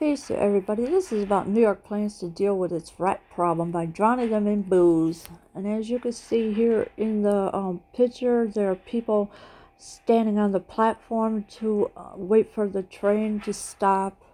Peace to everybody. This is about New York plans to deal with its rat problem by drowning them in booze. And as you can see here in the picture, there are people standing on the platform to wait for the train to stop.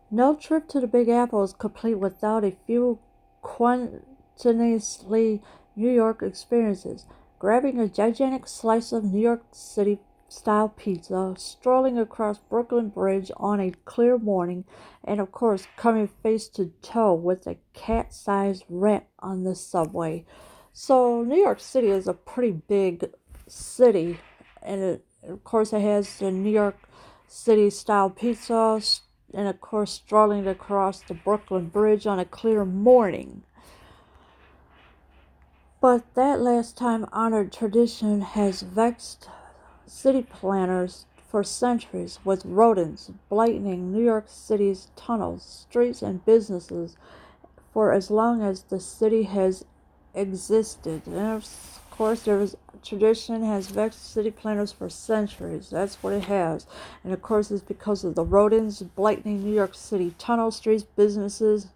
No trip to the Big Apple is complete without a few quintessentially New York experiences. Grabbing a gigantic slice of New York City style pizza, strolling across Brooklyn Bridge on a clear morning, and of course coming face to toe with a cat-sized rat on the subway. So New York City is a pretty big city, and of course it has the New York City style pizza, and of course strolling across the Brooklyn Bridge on a clear morning. But that last time honored tradition has vexed city planners for centuries, with rodents blighting New York City's tunnels, streets, and businesses for as long as the city has existed. And of course, tradition has vexed city planners for centuries. That's what it has. And of course, it's because of the rodents blighting New York City tunnels, streets, businesses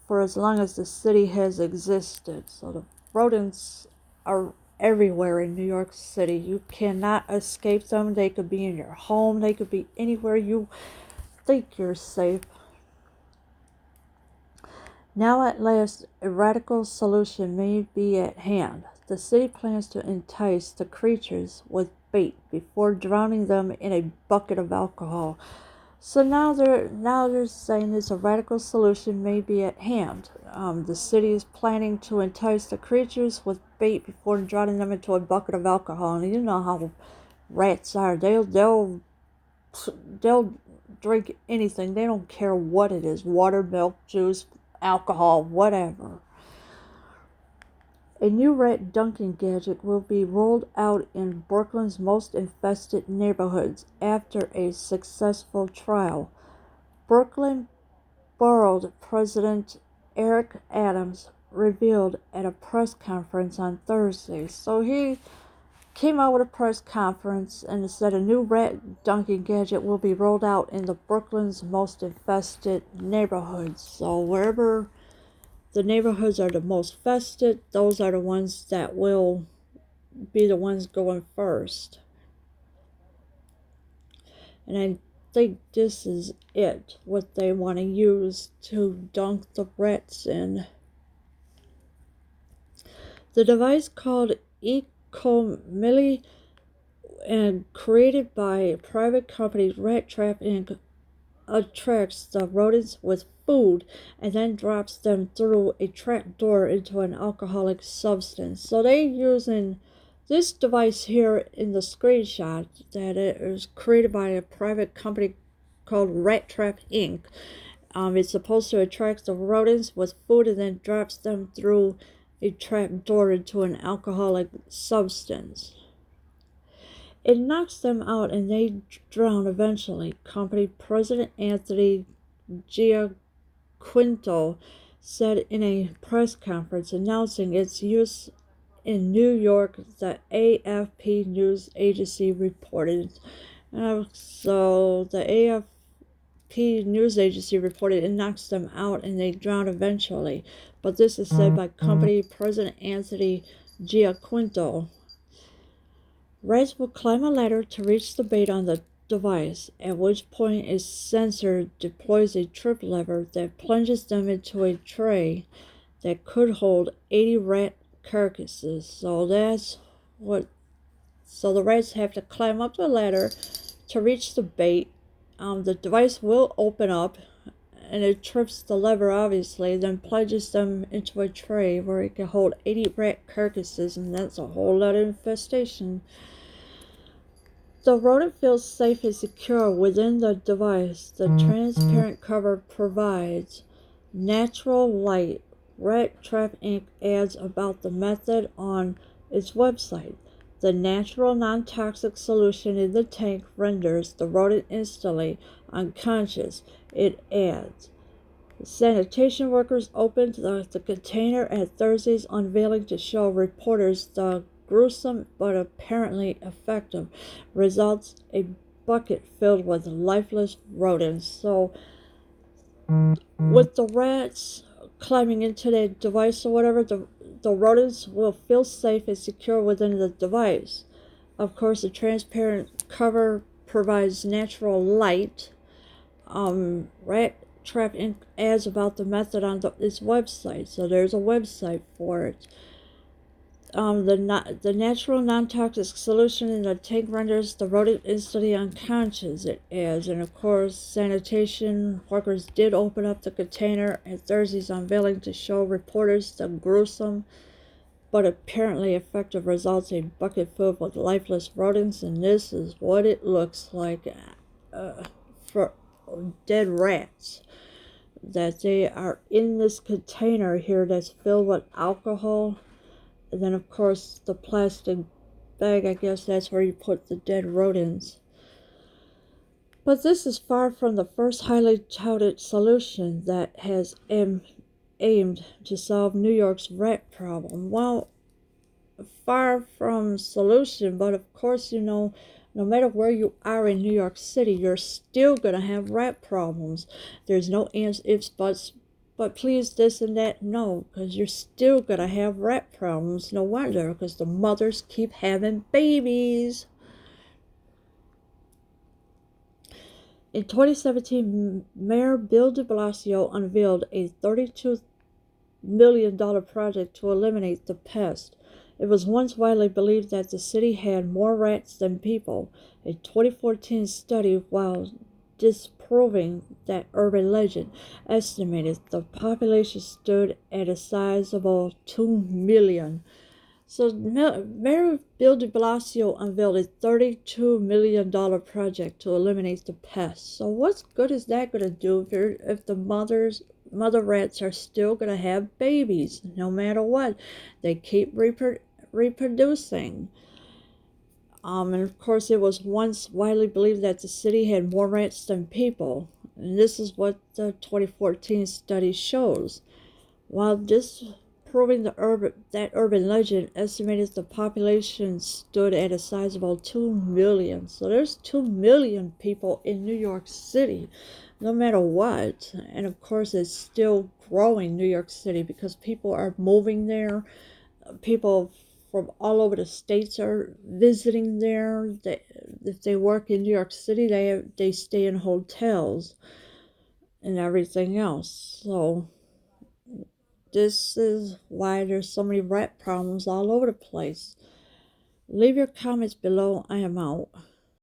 for as long as the city has existed. So the rodents are everywhere in New York City. You cannot escape them. They could be in your home. They could be anywhere you think you're safe. Now at last, a radical solution may be at hand. The city plans to entice the creatures with bait before drowning them in a bucket of alcohol. So now they're saying this a radical solution may be at hand. The city is planning to entice the creatures with bait before drowning them into a bucket of alcohol. And you know how rats are. They'll drink anything. They don't care what it is: water, milk, juice, alcohol, whatever. A new rat dunking gadget will be rolled out in Brooklyn's most infested neighborhoods after a successful trial. Brooklyn Borough President Eric Adams revealed at a press conference on Thursday. So he came out with a press conference and said a new rat dunking gadget will be rolled out in the Brooklyn's most infested neighborhoods. So wherever the neighborhoods are the most infested, those are the ones that will be the ones going first. And I think this is it, what they want to use to dunk the rats in. The device, called Ecomilli and created by private company Rat Trap Inc., attracts the rodents with food and then drops them through a trap door into an alcoholic substance. So they're using this device here in the screenshot that it was created by a private company called Rat Trap Inc. It's supposed to attract the rodents with food and then drops them through a trap door into an alcoholic substance. It knocks them out and they drown eventually, company president Anthony Giaquinto said in a press conference announcing its use in New York, the AFP news agency reported. So the AFP news agency reported it knocks them out and they drown eventually. But this is said by company president Anthony Giaquinto. Rats will climb a ladder to reach the bait on the device, at which point a sensor deploys a trip lever that plunges them into a tray that could hold 80 rat carcasses. So that's what. So the rats have to climb up the ladder to reach the bait. The device will open up and it trips the lever, obviously, then plunges them into a tray where it can hold 80 rat carcasses, and that's a whole lot of infestation. The rodent feels safe and secure within the device. The transparent cover provides natural light. Rat Trap Inc. adds about the method on its website. The natural, non-toxic solution in the tank renders the rodent instantly unconscious, it adds. The sanitation workers opened the container at Thursday's unveiling to show reporters the gruesome but apparently effective results. A bucket filled with lifeless rodents. So with the rats climbing into the device or whatever, the rodents will feel safe and secure within the device. Of course, the transparent cover provides natural light. Rat Trap Inc. adds about the method on its website, so there's a website for it. The natural non-toxic solution in the tank renders the rodent instantly unconscious, it adds. And of course, sanitation workers did open up the container at Thursday's unveiling to show reporters the gruesome but apparently effective results: a bucket filled with lifeless rodents, and this is what it looks like for dead rats. That they are in this container here that's filled with alcohol. And then, of course, the plastic bag, I guess that's where you put the dead rodents. But this is far from the first highly touted solution that has aimed to solve New York's rat problem. Well, far from solution, but of course, no matter where you are in New York City, you're still going to have rat problems. There's no ands, ifs, buts, but please, this and that. No, because you're still going to have rat problems. No wonder, because the mothers keep having babies. In 2017, Mayor Bill de Blasio unveiled a $32 million project to eliminate the pest. It was once widely believed that the city had more rats than people. A 2014 study, while disproving that urban legend, estimated the population stood at a sizable 2 million. So Mayor Bill de Blasio unveiled a $32 million project to eliminate the pests. So what good is that going to do if the mother rats are still going to have babies no matter what? They keep reproducing. And of course, it was once widely believed that the city had more rats than people. And this is what the 2014 study shows. While disproving that urban legend, estimated the population stood at a sizable 2 million. So there's 2 million people in New York City, no matter what. And of course, it's still growing, New York City, because people are moving there. People from all over the states are visiting there. If they work in New York City, they stay in hotels and everything else. So this is why there's so many rat problems all over the place. Leave your comments below. I am out.